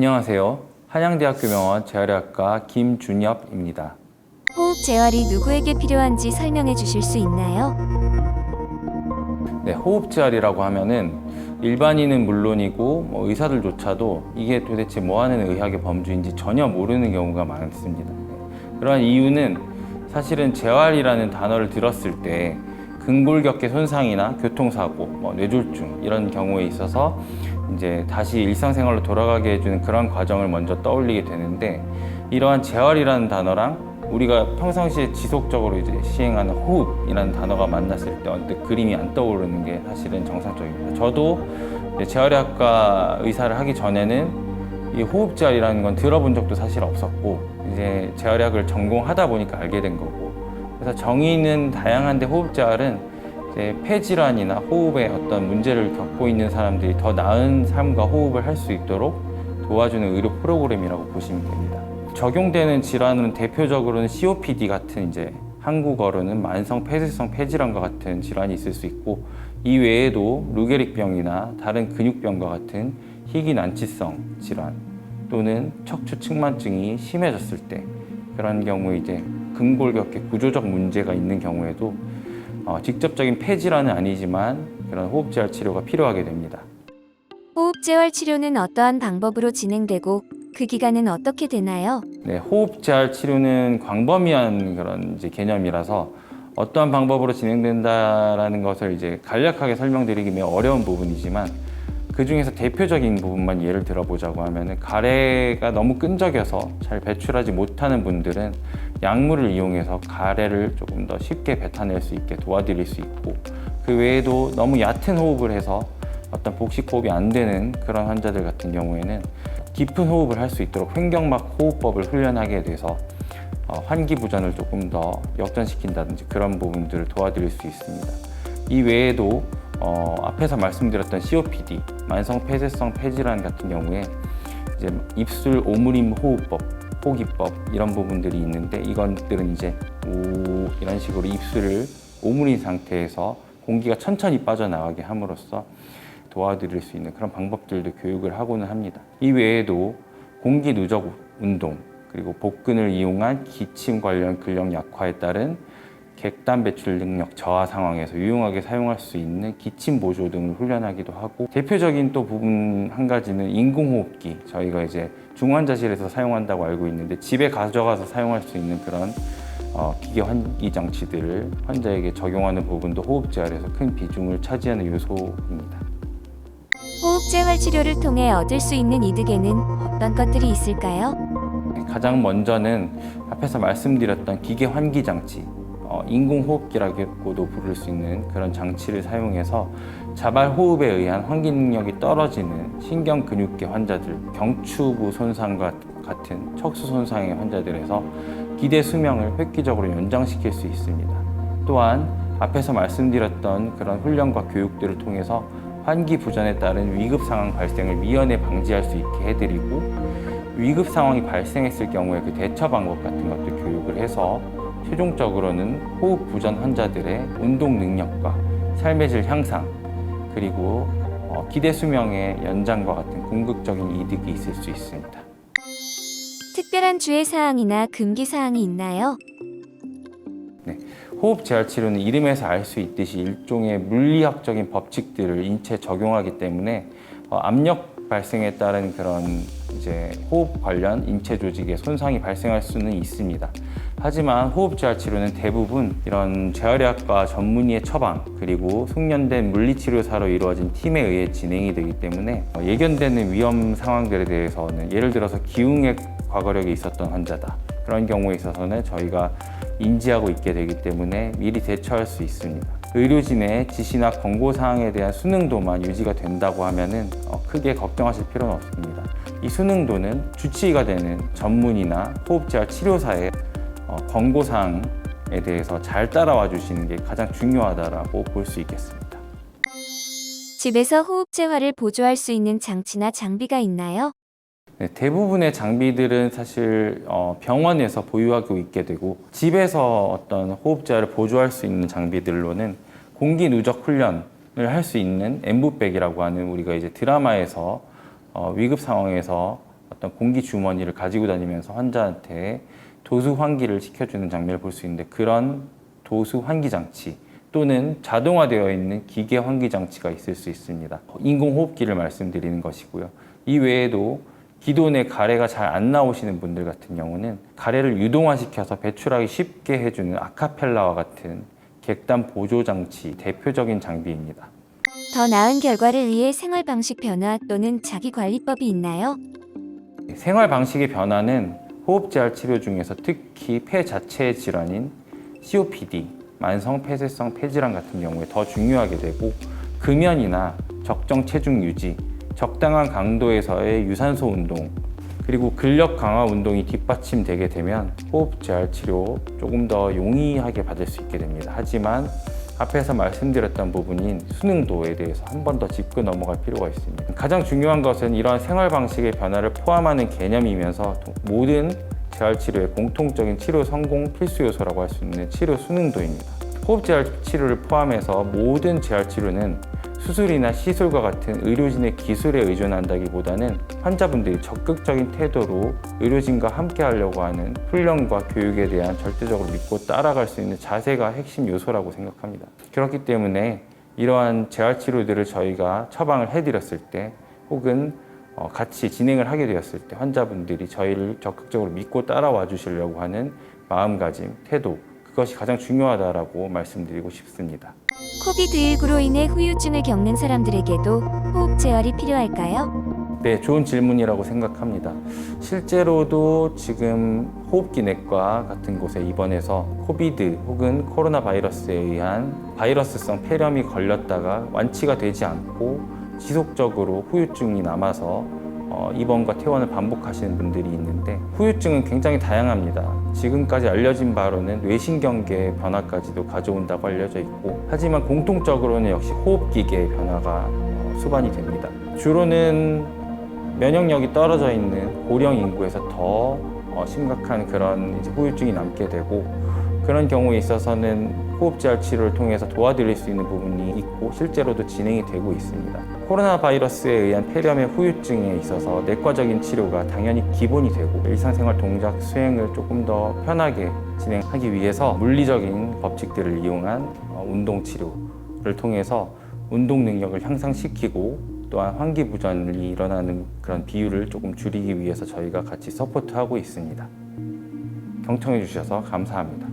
안녕하세요. 한양대학교 병원 재활의학과 김준엽입니다. 호흡 재활이 누구에게 필요한지 설명해 주실 수 있나요? 네, 호흡 재활이라고 하면은 일반인은 물론이고 의사들조차도 이게 도대체 뭐 하는 의학의 범주인지 전혀 모르는 경우가 많습니다. 그러한 이유는 사실은 재활이라는 단어를 들었을 때 근골격계 손상이나 교통사고, 뇌졸중 이런 경우에 있어서 이제 다시 일상생활로 돌아가게 해주는 그런 과정을 먼저 떠올리게 되는데, 이러한 재활이라는 단어랑 우리가 평상시에 지속적으로 이제 시행하는 호흡이라는 단어가 만났을 때 언뜻 그림이 안 떠오르는 게 사실은 정상적입니다. 저도 이제 재활의학과 의사를 하기 전에는 이 호흡 재활이라는 건 들어본 적도 사실 없었고, 이제 재활의학을 전공하다 보니까 알게 된 거고, 그래서 정의는 다양한데 호흡 재활은 이제 폐질환이나 호흡에 어떤 문제를 겪고 있는 사람들이 더 나은 삶과 호흡을 할 수 있도록 도와주는 의료 프로그램이라고 보시면 됩니다. 적용되는 질환은 대표적으로는 COPD 같은, 이제 한국어로는 만성 폐쇄성 폐질환과 같은 질환이 있을 수 있고, 이 외에도 루게릭병이나 다른 근육병과 같은 희귀난치성 질환 또는 척추 측만증이 심해졌을 때, 그런 경우에 이제 근골격계 구조적 문제가 있는 경우에도 직접적인 폐질환은 아니지만 그런 호흡재활 치료가 필요하게 됩니다. 호흡 재활 치료는 어떠한 방법으로 진행되고 그 기간은 어떻게 되나요? 네, 호흡재활 치료는 광범위한 그런 이제 개념이라서 어떠한 방법으로 진행된다라는 것을 이제 간략하게 설명드리기 매우 어려운 부분이지만, 그 중에서 대표적인 부분만 예를 들어보자고 하면은, 가래가 너무 끈적여서 잘 배출하지 못하는 분들은 약물을 이용해서 가래를 조금 더 쉽게 뱉어낼 수 있게 도와드릴 수 있고, 그 외에도 너무 얕은 호흡을 해서 어떤 복식 호흡이 안 되는 그런 환자들 같은 경우에는 깊은 호흡을 할 수 있도록 횡격막 호흡법을 훈련하게 돼서 환기부전을 조금 더 역전시킨다든지 그런 부분들을 도와드릴 수 있습니다. 이 외에도 앞에서 말씀드렸던 COPD, 만성 폐쇄성 폐질환 같은 경우에 이제 입술 오므림 호흡법, 호기법 이런 부분들이 있는데, 이것들은 이제 이런 식으로 입술을 오므린 상태에서 공기가 천천히 빠져나가게 함으로써 도와드릴 수 있는 그런 방법들도 교육을 하고는 합니다. 이 외에도 공기 누적 운동, 그리고 복근을 이용한 기침 관련 근력 약화에 따른 객단 배출 능력 저하 상황에서 유용하게 사용할 수 있는 기침 보조 등을 훈련하기도 하고, 대표적인 또 부분 한 가지는 인공호흡기, 저희가 이제 중환자실에서 사용한다고 알고 있는데 집에 가져가서 사용할 수 있는 그런 기계 환기 장치들을 환자에게 적용하는 부분도 호흡재활에서 큰 비중을 차지하는 요소입니다. 호흡 재활 치료를 통해 얻을 수 있는 이득에는 어떤 것들이 있을까요? 가장 먼저는 앞에서 말씀드렸던 기계 환기 장치, 인공호흡기라고도 부를 수 있는 그런 장치를 사용해서 자발 호흡에 의한 환기 능력이 떨어지는 신경근육계 환자들, 경추부 손상과 같은 척수 손상의 환자들에서 기대 수명을 획기적으로 연장시킬 수 있습니다. 또한 앞에서 말씀드렸던 그런 훈련과 교육들을 통해서 환기 부전에 따른 위급 상황 발생을 미연에 방지할 수 있게 해드리고, 위급 상황이 발생했을 경우에 그 대처 방법 같은 것도 교육을 해서 최종적으로는 호흡 부전 환자들의 운동 능력과 삶의 질 향상, 그리고 기대 수명의 연장과 같은 궁극적인 이득이 있을 수 있습니다. 특별한 주의 사항이나 금기 사항이 있나요? 네, 호흡 재활 치료는 이름에서 알 수 있듯이 일종의 물리학적인 법칙들을 인체에 적용하기 때문에 압력 발생에 따른 그런 이제 호흡 관련 인체 조직에 손상이 발생할 수는 있습니다. 하지만 호흡 재활 치료는 대부분 이런 재활의학과 전문의의 처방, 그리고 숙련된 물리치료사로 이루어진 팀에 의해 진행이 되기 때문에 예견되는 위험 상황들에 대해서는, 예를 들어서 기흉의 과거력이 있었던 환자다, 그런 경우에 있어서는 저희가 인지하고 있게 되기 때문에 미리 대처할 수 있습니다. 의료진의 지시나 권고사항에 대한 수능도만 유지가 된다고 하면은 크게 걱정하실 필요는 없습니다. 이 수능도는 주치의가 되는 전문의나 호흡재활 치료사의 권고사항에 대해서 잘 따라와 주시는 게 가장 중요하다고 볼 수 있겠습니다. 집에서 호흡 재활을 보조할 수 있는 장치나 장비가 있나요? 네, 대부분의 장비들은 사실 병원에서 보유하고 있게 되고, 집에서 어떤 호흡재활을 보조할 수 있는 장비들로는 공기 누적 훈련을 할 수 있는 엠브백이라고 하는, 우리가 이제 드라마에서 위급 상황에서 어떤 공기 주머니를 가지고 다니면서 환자한테 도수 환기를 시켜주는 장면을 볼 수 있는데, 그런 도수 환기 장치 또는 자동화되어 있는 기계 환기 장치가 있을 수 있습니다. 인공호흡기를 말씀드리는 것이고요. 이 외에도 기존에 가래가 잘 안 나오시는 분들 같은 경우는 가래를 유동화시켜서 배출하기 쉽게 해주는 아카펠라와 같은 객단 보조 장치, 대표적인 장비입니다. 더 나은 결과를 위해 생활 방식 변화 또는 자기 관리법이 있나요? 생활 방식의 변화는 호흡재활 치료 중에서 특히 폐 자체의 질환인 COPD, 만성 폐쇄성 폐질환 같은 경우에 더 중요하게 되고, 금연이나 적정 체중 유지, 적당한 강도에서의 유산소 운동, 그리고 근력 강화 운동이 뒷받침되게 되면 호흡재활 치료 조금 더 용이하게 받을 수 있게 됩니다. 하지만 앞에서 말씀드렸던 부분인 수능도에 대해서 한 번 더 짚고 넘어갈 필요가 있습니다. 가장 중요한 것은 이러한 생활 방식의 변화를 포함하는 개념이면서 모든 재활 치료의 공통적인 치료 성공 필수 요소라고 할 수 있는 치료 수능도입니다. 호흡 재활 치료를 포함해서 모든 재활 치료는 수술이나 시술과 같은 의료진의 기술에 의존한다기보다는 환자분들이 적극적인 태도로 의료진과 함께 하려고 하는 훈련과 교육에 대한 절대적으로 믿고 따라갈 수 있는 자세가 핵심 요소라고 생각합니다. 그렇기 때문에 이러한 재활 치료들을 저희가 처방을 해드렸을 때, 혹은 같이 진행을 하게 되었을 때 환자분들이 저희를 적극적으로 믿고 따라와 주시려고 하는 마음가짐, 태도, 그것이 가장 중요하다라고 말씀드리고 싶습니다. 코비드19로 인해 후유증을 겪는 사람들에게도 호흡 재활이 필요할까요? 네, 좋은 질문이라고 생각합니다. 실제로도 지금 호흡기 내과 같은 곳에 입원해서 코비드 혹은 코로나 바이러스에 의한 바이러스성 폐렴이 걸렸다가 완치가 되지 않고 지속적으로 후유증이 남아서 입원과 퇴원을 반복하시는 분들이 있는데, 후유증은 굉장히 다양합니다. 지금까지 알려진 바로는 뇌신경계 변화까지도 가져온다고 알려져 있고, 하지만 공통적으로는 역시 호흡기계의 변화가 수반이 됩니다. 주로는 면역력이 떨어져 있는 고령 인구에서 더 심각한 그런 후유증이 남게 되고, 그런 경우에 있어서는 호흡재활 치료를 통해서 도와드릴 수 있는 부분이 있고 실제로도 진행이 되고 있습니다. 코로나 바이러스에 의한 폐렴의 후유증에 있어서 내과적인 치료가 당연히 기본이 되고, 일상생활 동작 수행을 조금 더 편하게 진행하기 위해서 물리적인 법칙들을 이용한 운동 치료를 통해서 운동 능력을 향상시키고, 또한 환기부전이 일어나는 그런 비율을 조금 줄이기 위해서 저희가 같이 서포트하고 있습니다. 경청해 주셔서 감사합니다.